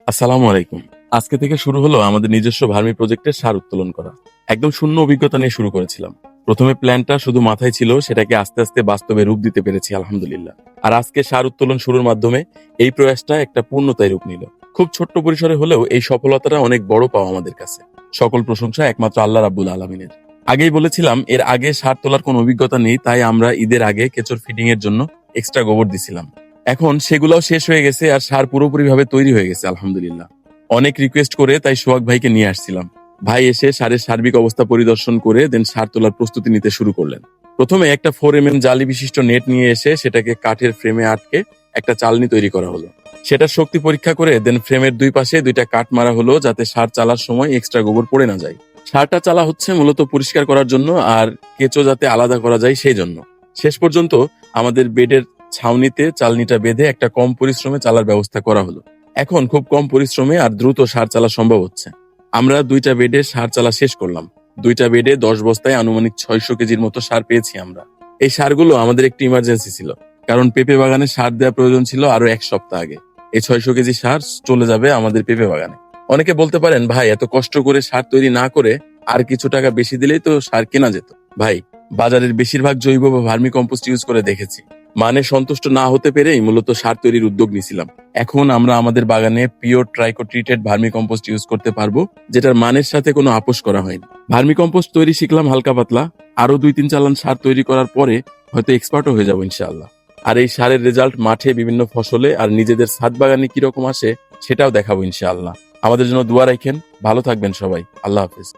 আসসালামু আলাইকুম। আজকে থেকে শুরু হলো আমাদের নিজস্ব ভার্মি প্রজেক্টের সার উত্তোলন করা। একদম শূন্য অভিজ্ঞতা নিয়ে শুরু করেছিলাম। প্রথমে প্ল্যানটা শুধু মাথায় ছিল, সেটাকে আস্তে আস্তে বাস্তবে রূপ দিতে পেরেছি আলহামদুলিল্লাহ। আর আজকে সার উত্তোলন শুরুর মাধ্যমে এই প্রয়াসটা একটা পূর্ণতায় রূপ নিল। খুব ছোট্ট পরিসরে হলেও এই সফলতাটা অনেক বড় পাওয়া আমাদের কাছে। সকল প্রশংসা একমাত্র আল্লাহ রাব্বুল আলামিনের। আগেই বলেছিলাম এর আগে সার তোলার কোনো অভিজ্ঞতা নেই, তাই আমরা ঈদের আগে কেঁচোর ফিডিং এর জন্য এক্সট্রা গোবর দিছিলাম। এখন সেগুলোও শেষ হয়ে গেছে আর সার পুরোপুরি ভাবে তৈরি হয়ে গেছে আলহামদুলিল্লাহ। অনেক রিকোয়েস্ট করে তাই সোহাগ ভাইকে নিয়ে আসছিলাম। ভাই এসে সারের সার্বিক অবস্থা পরিদর্শন করে দেন সার তোলার প্রস্তুতি নিতে শুরু করলেন। প্রথমে একটা 4mm জালি বিশিষ্ট নেট নিয়ে এসে সেটাকে কাঠের ফ্রেমে আটকে একটা চালনি তৈরি করা হলো। সেটার শক্তি পরীক্ষা করে দেন ফ্রেমের দুই পাশে দুইটা কাঠ মারা হলো, যাতে সার চালার সময় এক্সট্রা গোবর পড়ে না যায়। সারটা চালা হচ্ছে মূলত পরিষ্কার করার জন্য আর কেঁচো যাতে আলাদা করা যায় সেই জন্য। শেষ পর্যন্ত আমাদের বেডের ছাউনিতে চালনিটা বেঁধে একটা কম পরিশ্রমে চালার ব্যবস্থা করা হলো। এখন খুব কম পরিশ্রমে আর দ্রুত সার চালা সম্ভব হচ্ছে। আমরা 2টা বেডে সার চালা শেষ করলাম। 2টা বেডে 10 বস্তায় আনুমানিক 600 কেজির মতো সার পেয়েছি আমরা। এই সারগুলো আমাদের একটি ইমার্জেন্সি ছিল, কারণ পেঁপে বাগানে সার দেওয়া প্রয়োজন ছিল আরো 1 সপ্তাহ আগে। এই 600 কেজি সার চলে যাবে আমাদের পেঁপে বাগানে। অনেকে বলতে পারেন, ভাই এত কষ্ট করে সার তৈরি না করে আর কিছু টাকা বেশি দিলেই তো সার কেনা যেত। ভাই, বাজারের বেশিরভাগ জৈব বা ভার্মি কম্পোস্ট ইউজ করে দেখেছি, মানে সন্তুষ্ট না হতে পেরেই মূলত সার তৈরির উদ্যোগ নিয়েছিলাম। এখন আমরা আমাদের বাগানে pure tricho treated vermi compost use করতে পারবো, যেটার মানের সাথে কোনো আপোষ করা হয়নি। ভার্মি কম্পোস্ট তৈরি শিখলাম হালকা পাতলা, আরো 2-3 চালান সার তৈরি করার পরে হয়তো এক্সপার্টও হয়ে যাবো ইনশাআল্লাহ। আর এই সারের রেজাল্ট মাঠে, বিভিন্ন ফসলে আর নিজেদের ছাদ বাগানে কিরকম আসে সেটাও দেখাবো ইনশাআল্লাহ। আমাদের জন্য দোয়া রাখেন। ভালো থাকবেন সবাই। আল্লাহ হাফেজ।